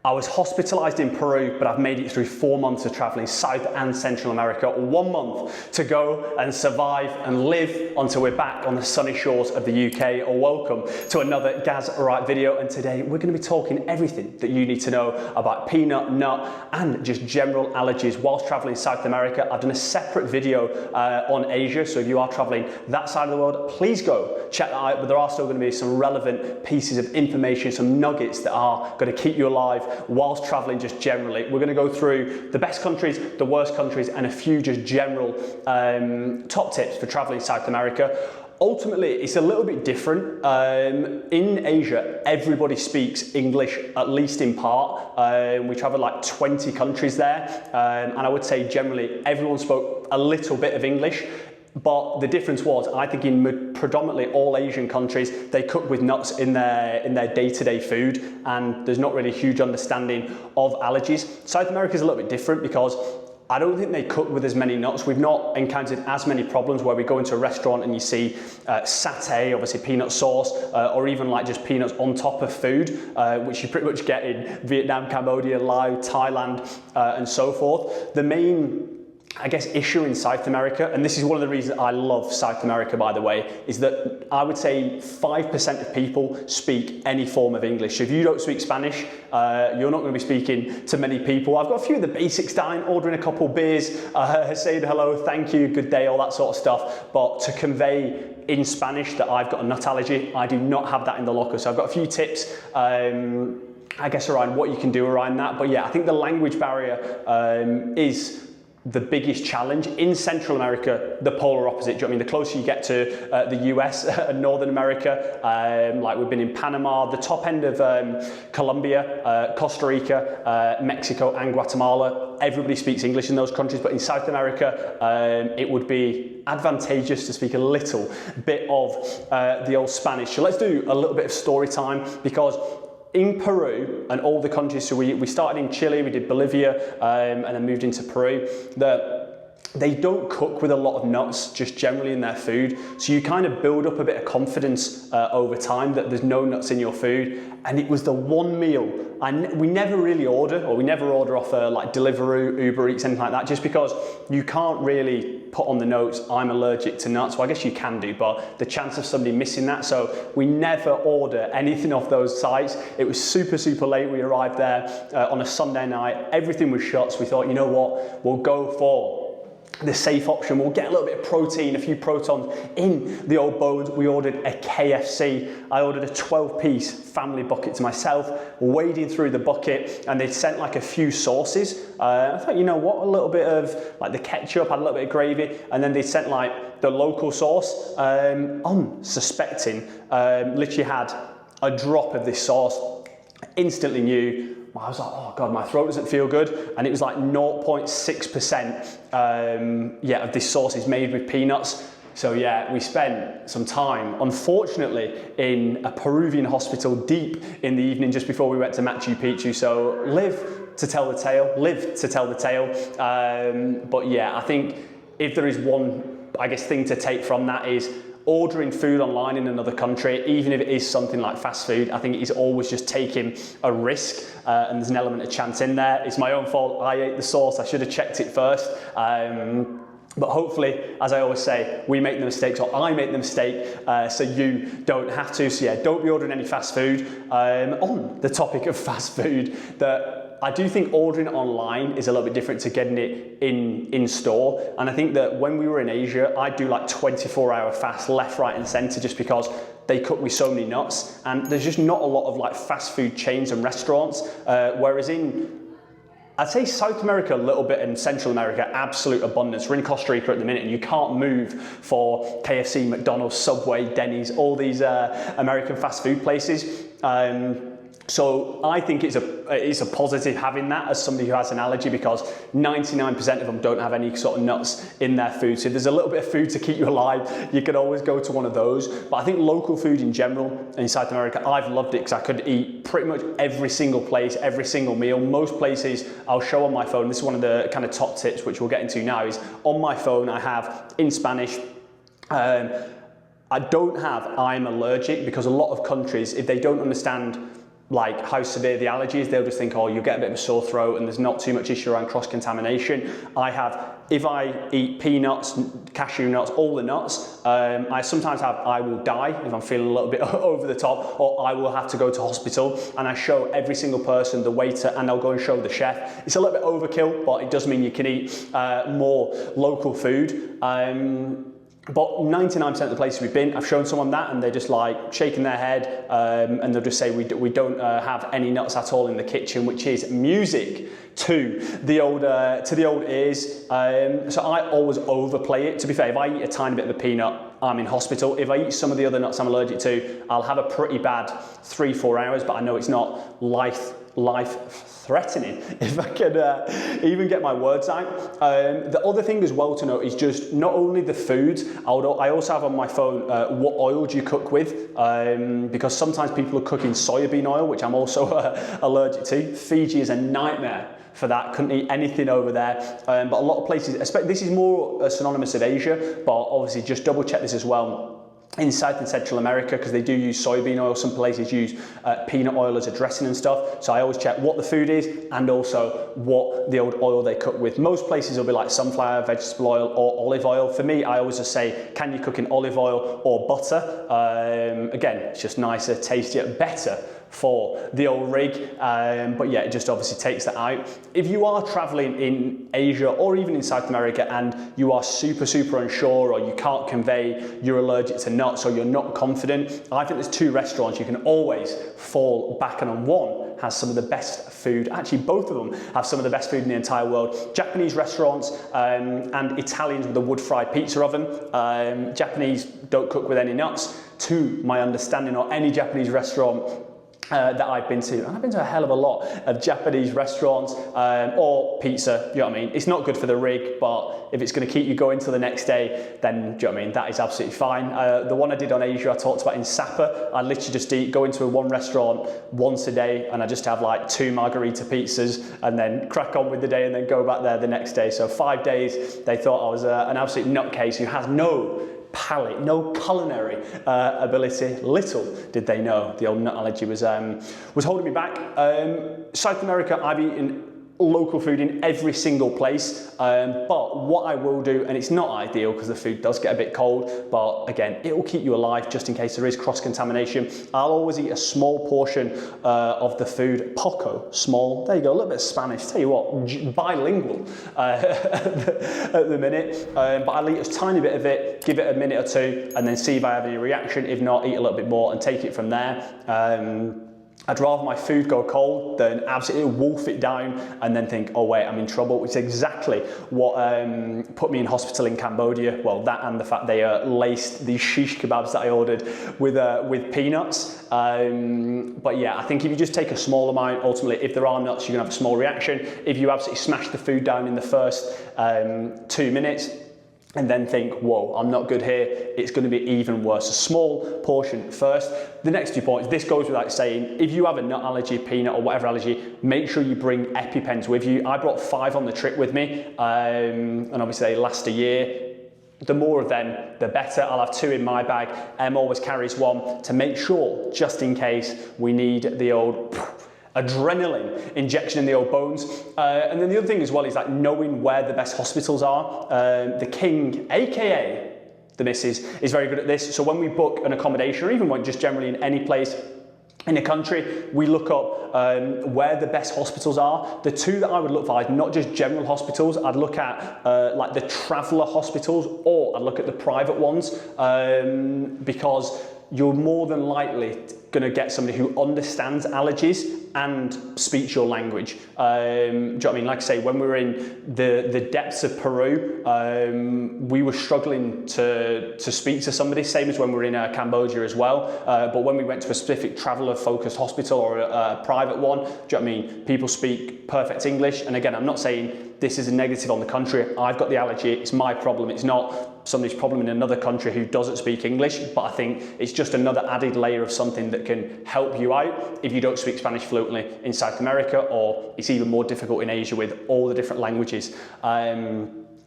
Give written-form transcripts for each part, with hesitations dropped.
I was hospitalized in Peru, but I've made it through 4 months of traveling South and Central America. 1 month to go and survive and live until we're back on the sunny shores of the UK. Welcome to another Gaz Right video, and today we're going to be talking everything that you need to know about peanut, nut, and just general allergies whilst traveling South America. I've done a separate video on Asia, so if you are traveling that side of the world, please go check that out. But there are still going to be some relevant pieces of information, some nuggets that are going to keep you alive whilst traveling just generally. We're going to go through the best countries, the worst countries, and a few just general top tips for traveling South America. Ultimately, it's a little bit different. In Asia, everybody speaks English, at least in part. We traveled like 20 countries there, and I would say generally everyone spoke a little bit of English. But the difference was, I think in predominantly all Asian countries, they cook with nuts in their day-to-day food, and there's not really a huge understanding of allergies. South America is a little bit different because I don't think they cook with as many nuts. We've not encountered as many problems where we go into a restaurant and you see satay, obviously peanut sauce, or even like just peanuts on top of food, which you pretty much get in Vietnam, Cambodia, Laos, Thailand, and so forth. The main, I guess, issue in South America, and this is one of the reasons I love South America, by the way, is that I would say 5% of people speak any form of English. So if you don't speak Spanish, you're not going to be speaking to many people. I've got a few of the basics down, ordering a couple beers, saying hello, thank you, good day, all that sort of stuff. But to convey in Spanish that I've got a nut allergy, I do not have that in the locker. So I've got a few tips, I guess, around what you can do around that. But yeah, I think the language barrier is the biggest challenge. In Central America, the polar opposite. Do you know what I mean? The closer you get to the US and Northern America, like we've been in Panama, the top end of Colombia, Costa Rica, Mexico, and Guatemala, everybody speaks English in those countries. But in South America, it would be advantageous to speak a little bit of the old Spanish. So let's do a little bit of story time, because in Peru and all the countries, so we started in Chile, we did Bolivia, and then moved into Peru, they don't cook with a lot of nuts just generally in their food. So you kind of build up a bit of confidence over time that there's no nuts in your food. And it was the one meal we never really order, or we never order off like Deliveroo, Uber Eats, anything like that, just because you can't really put on the notes, I'm allergic to nuts. Well, I guess you can do, but the chance of somebody missing that. So we never order anything off those sites. It was super, super late. We arrived there on a Sunday night. Everything was shut. So we thought, you know what, we'll go for the safe option. We'll get a little bit of protein, a few protons in the old bones. We ordered a KFC. I ordered a 12-piece family bucket to myself, wading through the bucket, and they'd sent like a few sauces. I thought, you know what, a little bit of like the ketchup, had a little bit of gravy, and then they sent like the local sauce. Unsuspecting, literally had a drop of this sauce, instantly knew. I was like, oh God, my throat doesn't feel good. And it was like 0.6% of this sauce is made with peanuts. So yeah, we spent some time, unfortunately, in a Peruvian hospital deep in the evening just before we went to Machu Picchu. So live to tell the tale, live to tell the tale. But yeah, I think if there is one, I guess, thing to take from that is ordering food online in another country, even if it is something like fast food, I think it is always just taking a risk, and there's an element of chance in there. It's my own fault. I ate the sauce. I should have checked it first. But hopefully, as I always say, we make the mistakes, or I make the mistake, so you don't have to. So yeah, don't be ordering any fast food. On the topic of fast food, I do think ordering online is a little bit different to getting it in store. And I think that when we were in Asia, I do like 24-hour fast, left, right, and center, just because they cook with so many nuts. And there's just not a lot of like fast food chains and restaurants. Whereas I'd say South America a little bit, and Central America, absolute abundance. We're in Costa Rica at the minute, and you can't move for KFC, McDonald's, Subway, Denny's, all these American fast food places. So I think it's a positive having that as somebody who has an allergy, because 99% of them don't have any sort of nuts in their food. So if there's a little bit of food to keep you alive, you can always go to one of those. But I think local food in general in South America, I've loved it, because I could eat pretty much every single place, every single meal. Most places I'll show on my phone. This is one of the kind of top tips, which we'll get into now, is on my phone I have in Spanish. I don't have I'm allergic, because a lot of countries, if they don't understand like how severe the allergy is, they'll just think, oh, you get a bit of a sore throat and there's not too much issue around cross-contamination. If I eat peanuts, cashew nuts, all the nuts, I sometimes have I will die if I'm feeling a little bit over the top, or I will have to go to hospital, and I show every single person, the waiter, and I'll go and show the chef. It's a little bit overkill, but it does mean you can eat more local food. But 99% of the places we've been, I've shown someone that and they're just like shaking their head, and they'll just say we don't have any nuts at all in the kitchen, which is music to the old ears. So I always overplay it. To be fair, if I eat a tiny bit of a peanut, I'm in hospital. If I eat some of the other nuts I'm allergic to, I'll have a pretty bad 3-4 hours, but I know it's not life threatening if I can even get my words out. The other thing as well to note is just not only the foods, I also have on my phone what oil do you cook with, because sometimes people are cooking soybean oil, which I'm also allergic to. Fiji is a nightmare for that, couldn't eat anything over there, but a lot of places, this is more synonymous of Asia, but obviously just double check this as well. In South and Central America, because they do use soybean oil, some places use peanut oil as a dressing and stuff. So I always check what the food is and also what the old oil they cook with. Most places will be like sunflower, vegetable oil, or olive oil. For me, I always just say, can you cook in olive oil or butter? Again, it's just nicer, tastier, better for the old rig, but yeah, it just obviously takes that out. If you are traveling in Asia or even in South America and you are super unsure, or you can't convey you're allergic to nuts, or you're not confident, I think there's 2 restaurants you can always fall back on. One has some of the best food, actually both of them have some of the best food in the entire world. Japanese restaurants and Italians with a wood-fried pizza oven. Japanese don't cook with any nuts, to my understanding, or any Japanese restaurant that I've been to, and I've been to a hell of a lot of Japanese restaurants, or pizza, you know what I mean? It's not good for the rig, but if it's going to keep you going till the next day, then, do you know what I mean? That is absolutely fine. The one I did on Asia, I talked about in Sapa, I literally just go into one restaurant once a day, and I just have like 2 margarita pizzas, and then crack on with the day, and then go back there the next day. So 5 days, they thought I was an absolute nutcase who has no palate, no culinary ability. Little did they know the old nut allergy was holding me back. South America, I've eaten local food in every single place, but what I will do, and it's not ideal because the food does get a bit cold, but again, it will keep you alive just in case there is cross-contamination. I'll always eat a small portion of the food, poco, small, there you go, a little bit of Spanish, tell you what, bilingual at the minute, but I'll eat a tiny bit of it, give it a minute or 2, and then see if I have any reaction. If not, eat a little bit more and take it from there. I'd rather my food go cold than absolutely wolf it down and then think, oh wait, I'm in trouble, which is exactly what put me in hospital in Cambodia. Well, that and the fact they laced these shish kebabs that I ordered with peanuts. But yeah, I think if you just take a small amount, ultimately, if there are nuts, you're gonna have a small reaction. If you absolutely smash the food down in the first 2 minutes, and then think, whoa, I'm not good here, it's going to be even worse. A small portion first. The next 2 points, this goes without saying, if you have a nut allergy, peanut or whatever allergy, make sure you bring EpiPens with you. I brought 5 on the trip with me, and obviously they last a year. The more of them, the better. I'll have 2 in my bag. Em always carries 1 to make sure, just in case we need the old adrenaline injection in the old bones. And then the other thing as well is like knowing where the best hospitals are. The King, aka the Missus, is very good at this. So when we book an accommodation, or even just generally in any place in a country, we look up where the best hospitals are. The 2 that I would look for is not just general hospitals. I'd look at like the traveller hospitals, or I'd look at the private ones, because you're more than likely going to get somebody who understands allergies and speaks your language. Do you know what I mean? Like I say, when we were in the depths of Peru, we were struggling to speak to somebody, same as when we were in Cambodia as well. But when we went to a specific traveller-focused hospital or a private one, do you know what I mean? People speak perfect English. And again, I'm not saying this is a negative on the country. I've got the allergy, it's my problem. It's not somebody's problem in another country who doesn't speak English, but I think it's just another added layer of something that can help you out if you don't speak Spanish fluently in South America, or it's even more difficult in Asia with all the different languages.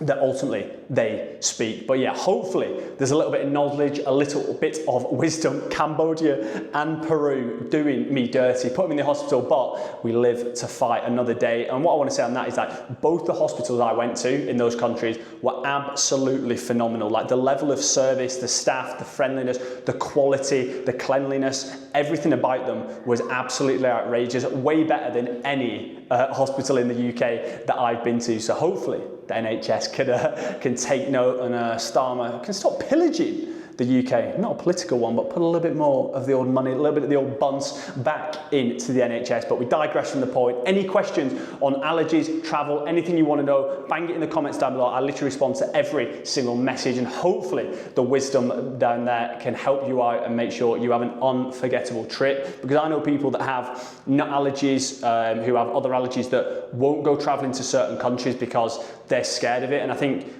that ultimately they speak. But yeah, hopefully there's a little bit of knowledge, a little bit of wisdom. Cambodia and Peru doing me dirty, put me in the hospital, but we live to fight another day. And what I want to say on that is that both the hospitals I went to in those countries were absolutely phenomenal. Like the level of service, the staff, the friendliness, the quality, the cleanliness, everything about them was absolutely outrageous, way better than any hospital in the UK that I've been to. So hopefully the NHS can take note and can stop pillaging the UK. Not a political one, but put a little bit more of the old money, a little bit of the old bunts back into the NHS. But we digress from the point. Any questions on allergies, travel, anything you want to know, bang it in the comments down below. I literally respond to every single message, and hopefully the wisdom down there can help you out and make sure you have an unforgettable trip. Because I know people that have nut allergies, who have other allergies, that won't go traveling to certain countries because they're scared of it. And I think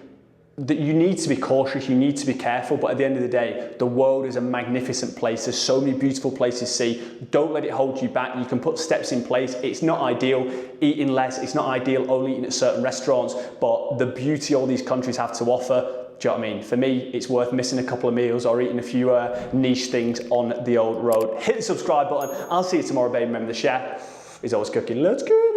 that you need to be cautious, you need to be careful, but at the end of the day, the world is a magnificent place. There's so many beautiful places to see. Don't let it hold you back. You can put steps in place. It's not ideal eating less. It's not ideal only eating at certain restaurants, but the beauty all these countries have to offer, do you know what I mean? For me, it's worth missing a couple of meals or eating a few niche things on the old road. Hit the subscribe button. I'll see you tomorrow, baby. Remember, the chef is always cooking. Let's go.